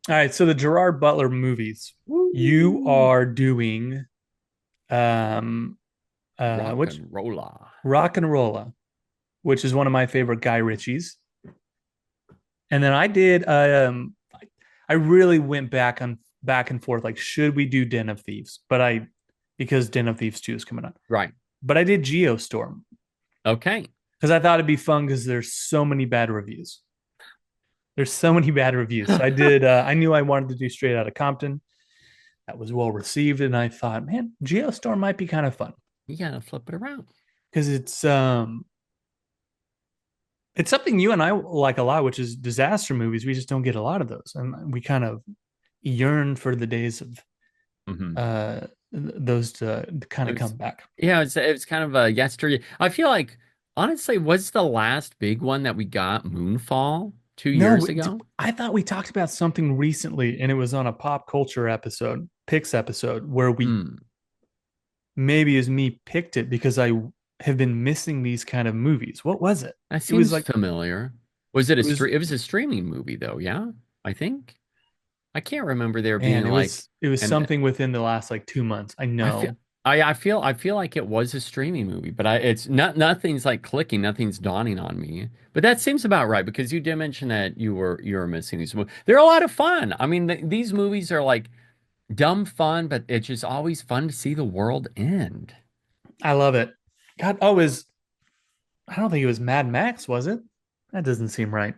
All right, so the Gerard Butler movies. You Woo! are doing um Rock which and roller. Rock and Rolla, which is one of my favorite Guy Ritchie's. And then I really went back and forth like should we do Den of Thieves? But I because Den of Thieves 2 is coming up. Right. But I did Geostorm Okay. because I thought it'd be fun because there's so many bad reviews. There's so many bad reviews. So I knew I wanted to do Straight Outta Compton. That was well received, and I thought, man, Geostorm might be kind of fun You gotta flip it around. because it's something you and I like a lot, which is disaster movies. We just don't get a lot of those, and we kind of yearn for the days of Hmm. those to kind It of was, come back. yeah, it was kind of a yesterday. I feel like, honestly, was the last big one that we got Moonfall two No, years ago? I thought we talked about something recently, and it was on a pop culture episode, picks episode, where we Hmm. maybe as me picked it because I have been missing these kind of movies. What was it? That It was seems like familiar. Was it it was it was a streaming movie though, yeah? I think. I can't remember there being man, like it was an something within the last like 2 months. I I feel know. I feel like it was a streaming movie, but it's not nothing's like clicking, nothing's dawning on me. But that seems about right because you did mention that you were missing these movies. They're a lot of fun. I mean, these movies are like dumb fun, but it's just always fun to see the world end. I love it. God, oh, is I don't think it was Mad Max, was it? That doesn't seem right.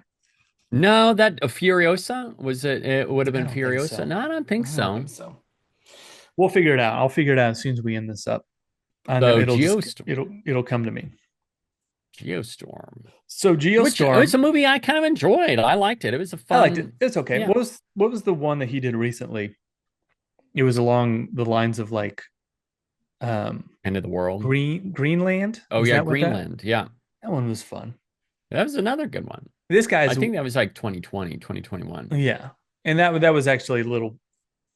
No, that Furiosa was it? It would have I been don't think Furiosa. so. No, I don't think I don't so. think so. We'll figure it out. I'll figure it out as soon as we end this up. I know So it'll come to me. Geostorm, So which it was Geostorm, a movie I kind of enjoyed. I liked it. It was a I liked it. fun, It's okay. yeah, What was the one that he did recently? It was along the lines of like um end of the world. Greenland. Oh Was yeah, that what that? Greenland. Yeah, That one was fun. that was another good one. This I guy's think that was like 2020, 2021. yeah. And that was actually a little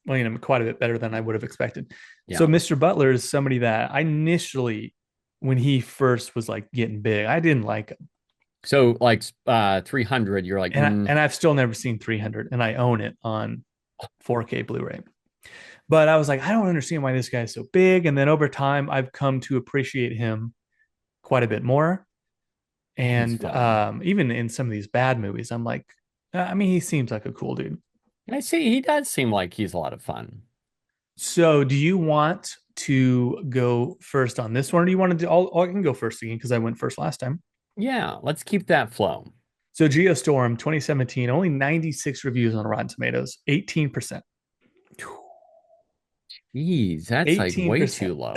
well, quite a bit better than I would have expected. So Yeah. Mr. Butler is somebody that I initially, when he first was like getting big, I didn't like him, So like 300, you're like, and I've still never seen 300, and I own it on 4K Blu-ray. But I was like, I don't understand why this guy's so big. And then over time, I've come to appreciate him quite a bit more. he's And fun. even in some of these bad movies, I'm like, I mean, he seems like a cool dude. I see. He does seem like he's a lot of fun. So, do you want to go first on this one, or do you want to do? I can go first again because I went first last time. Yeah, let's keep that flow. So, Geostorm 2017, only 96 reviews on Rotten Tomatoes, 18%. Jeez, that's like way too 18%. low.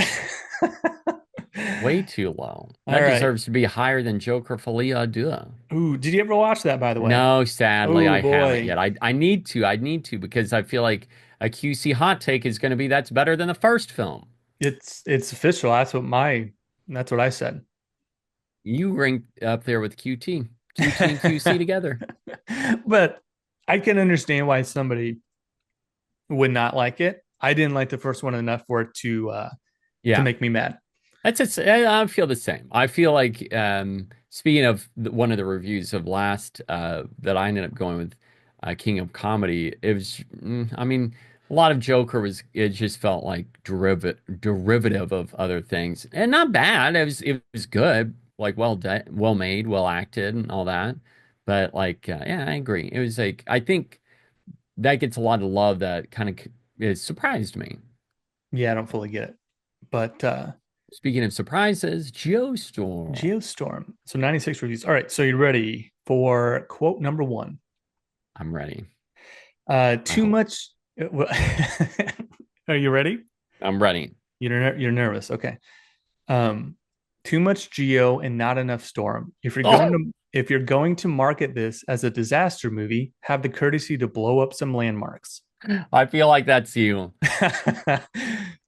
Way too low. All That right. deserves to be higher than Joker Folie à Deux. Ooh, did you ever watch that, by the way? No, sadly, Oh I haven't boy, yet. I need to. I need to because I feel like a QC hot take is going to be that's better than the first film. it's official. That's what I said. You ranked up there with QT and QC together. But I can understand why somebody would not like it. I didn't like the first one enough for it to Yeah. make me mad. I feel the same. I feel like speaking of one of the reviews of last that I ended up going with King of Comedy, it was I mean a lot of Joker was it just felt like derivative of other things. And not bad. It was good. Like well made, well acted and all that. But like yeah, I agree. It was like I think that gets a lot of love that kind of it surprised me. Yeah, I don't fully get it. But Speaking of surprises, Geostorm. Geostorm. So 96 reviews. All right, so you ready for quote number one? I'm ready. I Too hope. much. Are you ready? I'm ready. You're nervous. Okay. Um, too much Geo and not enough Storm. Oh, If you're going to market this as a disaster movie, have the courtesy to blow up some landmarks. I feel like that's you.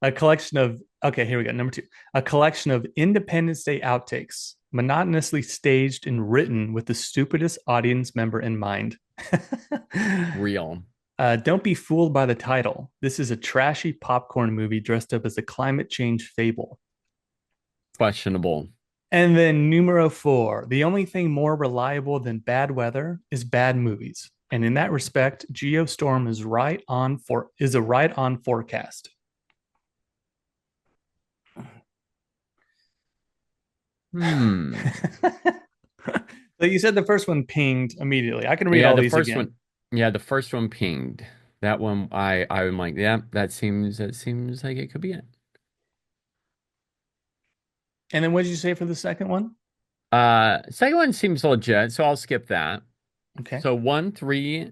A collection of okay, here we go. Number two, a collection of Independence Day outtakes, monotonously staged and written with the stupidest audience member in mind. Real. Don't be fooled by the title. This is a trashy popcorn movie dressed up as a climate change fable. Questionable. And then numero four, the only thing more reliable than bad weather is bad movies. And in that respect, Geostorm is a right on forecast. Hmm. So you said the first one pinged immediately. I can read Yeah, all the these first again. one. Yeah, the first one pinged. That one, I'm like, yeah, that seems like it could be it. And then what did you say for the second one? Second one seems legit, so I'll skip that. Okay. So one, three.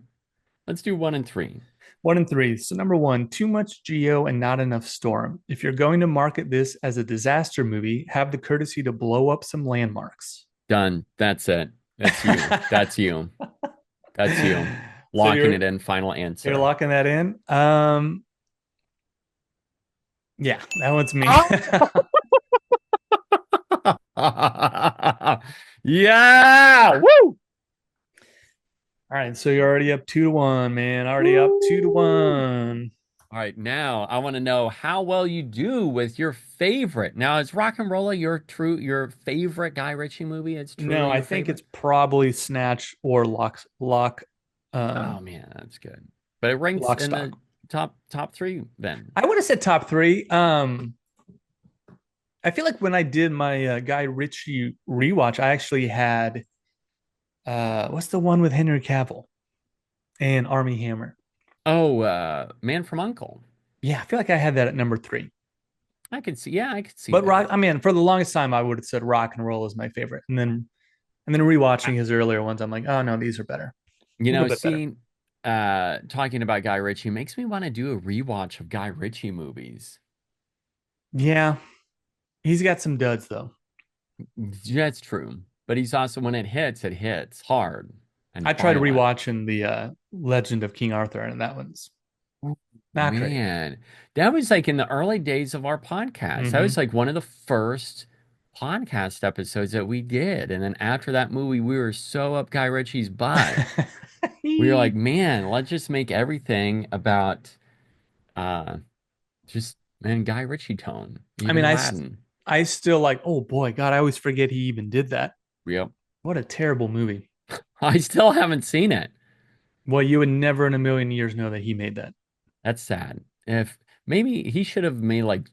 Let's do one and three. One and three. So number one, too much Geo and not enough Storm. If you're going to market this as a disaster movie, have the courtesy to blow up some landmarks. Done. That's it. That's you. That's you. That's you. So Locking it in. Final you're answer. locking that in. Yeah, that one's me. Yeah. Woo! All right, so you're already up 2-1, man. Already up two to Woo! one. All right, now I want to know how well you do with your favorite. Now, is Rock and Rolla your favorite Guy Ritchie movie? It's No, truly I your think favorite? it's probably Snatch or Lock, Oh um, man, that's good. But it ranks Lock in Stock. the top three then. I would have said top three. I feel like when I did my Guy Ritchie rewatch, I actually had what's the one with Henry Cavill and Army Hammer? Oh, Man from Uncle. Yeah, I feel like I had that at number three. I could see, yeah, I could see But rock, that. I mean, for the longest time, I would have said Rock and Roll is my favorite, and then I, rewatching his earlier ones, I'm like, oh no, these are better, a little bit better. seeing talking about Guy Ritchie makes me want to do a rewatch of Guy Ritchie movies. Yeah, he's got some duds though. That's true. But he's also when it hits hard and I tried violent. rewatching the Legend of King Arthur, and that one's Oh, not great. man, that was like in the early days of our podcast. That was Mm-hmm. like one of the first podcast episodes that we did. And then after that movie, we were so up Guy Ritchie's butt. We were like, man, let's just make everything about uh just man, Guy Ritchie tone, I even mean, Aladdin. I still like. Oh boy, God, I always forget he even did that. Yep. What a terrible movie. I still haven't seen it. Well, you would never in a million years know that he made that. That's sad. If maybe he should have made like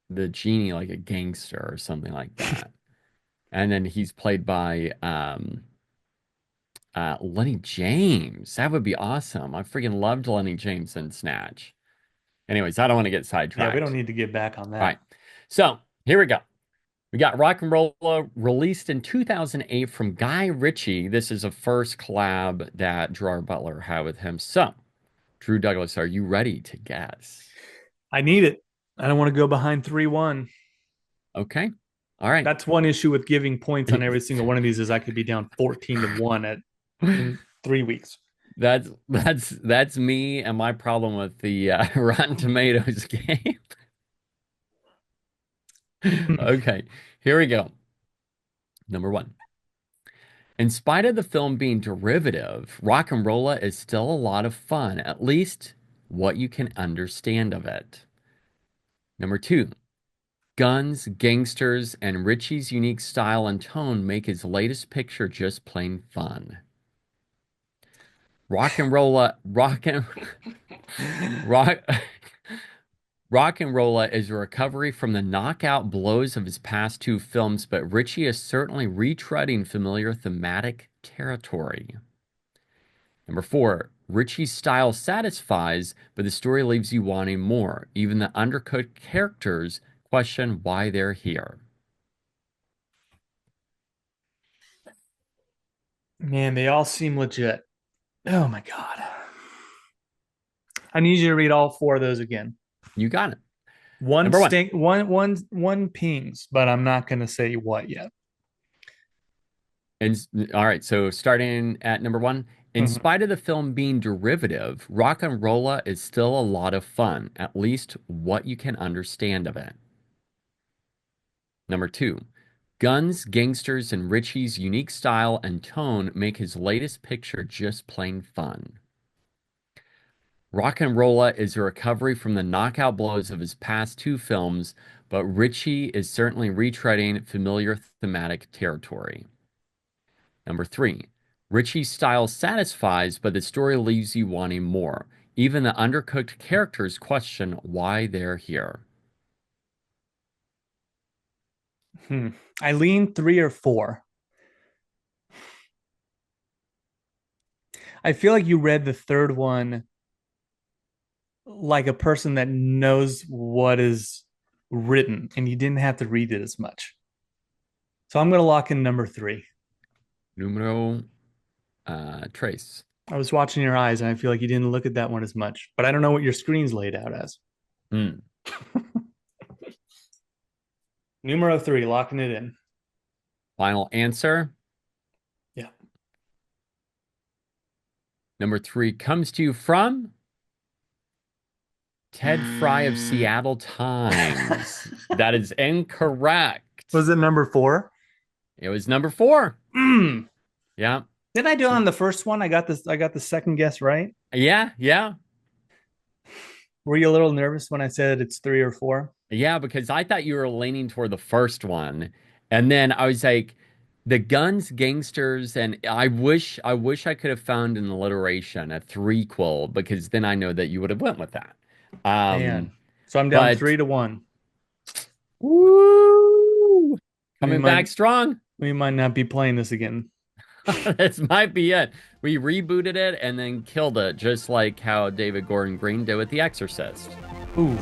the genie like a gangster or something like that. And then he's played by Lenny James. That would be awesome. I freaking loved Lenny James in Snatch. Anyways, I don't want to get Yeah, we don't sidetracked. need to get back on All right. that. So here we go. We got Rock and Rolla released in 2008 from Guy Ritchie. This is a first collab that Gerard Butler had with him. So, Drew Douglas, are you ready to guess? I need it. I don't want to go behind 3-1. Okay. All right. That's one issue with giving points on every single one of these is I could be down 14-1 at in 3 weeks. That's me and my problem with the Rotten Tomatoes game. Okay, here we go. Number one. In spite of the film being derivative, Rock and Rolla is still a lot of fun, at least what you can understand of it. Number two. Guns, gangsters, and Richie's unique style and tone make his latest picture just plain fun. Rock and Rolla, rock, Rock and Rolla is a recovery from the knockout blows of his past two films, but Ritchie is certainly retreading familiar thematic territory. Number four, Ritchie's style satisfies, but the story leaves you wanting more. Even the undercooked characters question why they're here. Man, they all seem legit. Oh my God. I need you to read all four of those again. You got it. One Number one. stink, one pings, but I'm not going to say what yet. And all right, so starting at number one, in Mhm. spite of the film being derivative, Rock and Rolla is still a lot of fun, at least what you can understand of it. Number two, guns, gangsters, and Ritchie's unique style and tone make his latest picture just plain fun. Rock and Rolla is a recovery from the knockout blows of his past two films, but Ritchie is certainly retreading familiar thematic territory. Number three, Richie's style satisfies, but the story leaves you wanting more. Even the undercooked characters question why they're here. Hmm. I lean 3 or 4. I feel like you read the third one like a person that knows what is written and you didn't have to read it as much. So I'm going to lock in number 3. Numero tres. I was watching your eyes and I feel like you didn't look at that one as much, but I don't know what your screen's laid out as. Mm. Numero 3, locking it in. Final answer. Yeah. Number 3 comes to you from Ted Fry of Seattle Times. That is incorrect. Was it number 4? It was number 4. Mm. Yeah. Didn't I do it on the first one? I got this. I got the second guess right. Yeah. Yeah. Were you a little nervous when I said it's 3 or 4? Yeah, because I thought you were leaning toward the first one. And then I was like, the guns, gangsters, and I wish I could have found an alliteration, a threequel, because then I know that you would have went with that. Um, Man, so I'm down but 3-1. woo, We coming back might strong. we might not be playing this again. This might be it. We rebooted it and then killed it, just like how David Gordon Green did with The Exorcist. Oof.